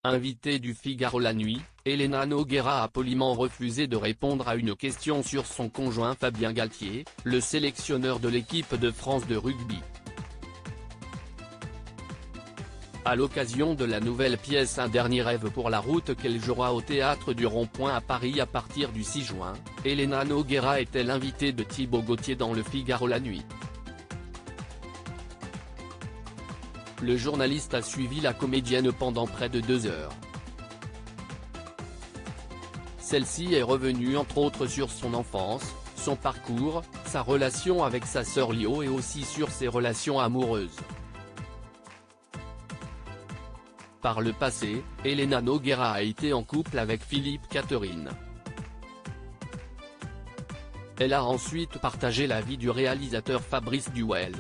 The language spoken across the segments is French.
Invitée du Figaro la nuit, Elena Nogueira a poliment refusé de répondre à une question sur son conjoint Fabien Galtier, le sélectionneur de l'équipe de France de rugby. À l'occasion de la nouvelle pièce Un dernier rêve pour la route qu'elle jouera au Théâtre du Rond-Point à Paris à partir du 6 juin, Elena Nogueira était l'invitée de Thibaut Gauthier dans le Figaro la nuit. Le journaliste a suivi la comédienne pendant près de 2 heures. Celle-ci est revenue entre autres sur son enfance, son parcours, sa relation avec sa sœur Lio et aussi sur ses relations amoureuses. Par le passé, Elena Nogueira a été en couple avec Philippe Catherine. Elle a ensuite partagé la vie du réalisateur Fabrice Duel.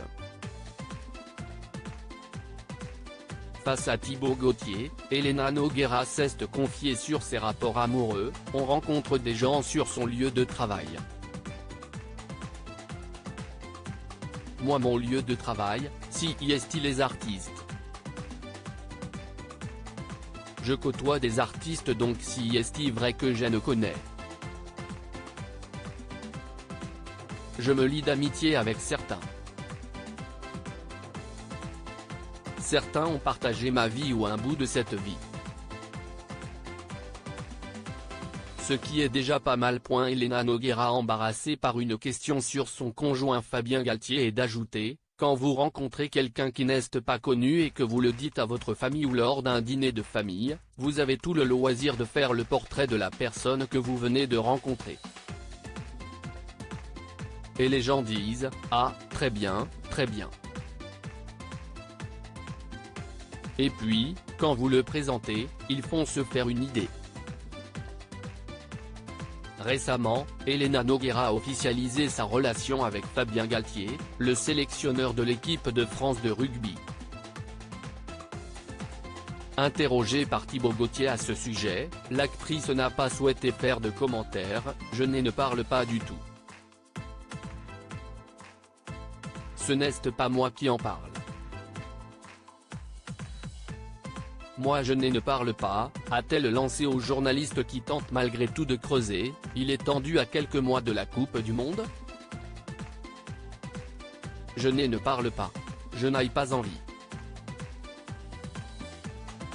Face à Thibaut Gauthier, Elena Nogueira s'est confiée sur ses rapports amoureux. On rencontre des gens sur son lieu de travail. Moi mon lieu de travail, si est les artistes. Je côtoie des artistes donc si est vrai que je ne connais. Je me lie d'amitié avec certains. Certains ont partagé ma vie ou un bout de cette vie. Ce qui est déjà pas mal. Elena Nogueira embarrassée par une question sur son conjoint Fabien Galtier et d'ajouter, quand vous rencontrez quelqu'un qui n'est pas connu et que vous le dites à votre famille ou lors d'un dîner de famille, vous avez tout le loisir de faire le portrait de la personne que vous venez de rencontrer. Et les gens disent, ah, très bien, très bien. Et puis, quand vous le présentez, ils font se faire une idée. Récemment, Elena Nogueira a officialisé sa relation avec Fabien Galtier, le sélectionneur de l'équipe de France de rugby. Interrogée par Thibaut Gauthier à ce sujet, l'actrice n'a pas souhaité faire de commentaires. Je ne parle pas du tout. Ce n'est pas moi qui en parle. Moi je ne parle pas, a-t-elle lancé aux journalistes qui tentent malgré tout de creuser. Il est tendu à quelques mois de la Coupe du Monde. Je ne parle pas. Je n'ai pas envie.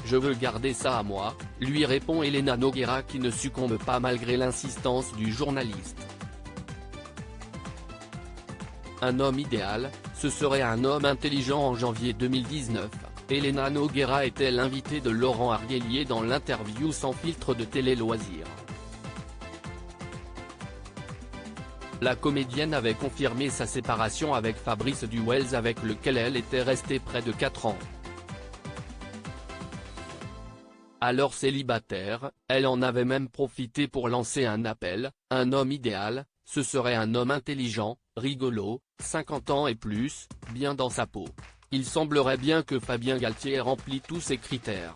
Je veux garder ça à moi, lui répond Elena Nogueira qui ne succombe pas malgré l'insistance du journaliste. Un homme idéal, ce serait un homme intelligent. En janvier 2019. Elena Nogueira était l'invitée de Laurent Arguelier dans l'interview Sans filtre de Télé Loisirs. La comédienne avait confirmé sa séparation avec Fabrice Duel avec lequel elle était restée près de 4 ans. Alors célibataire, elle en avait même profité pour lancer un appel, un homme idéal, ce serait un homme intelligent, rigolo, 50 ans et plus, bien dans sa peau. Il semblerait bien que Fabien Galtier remplit tous ces critères.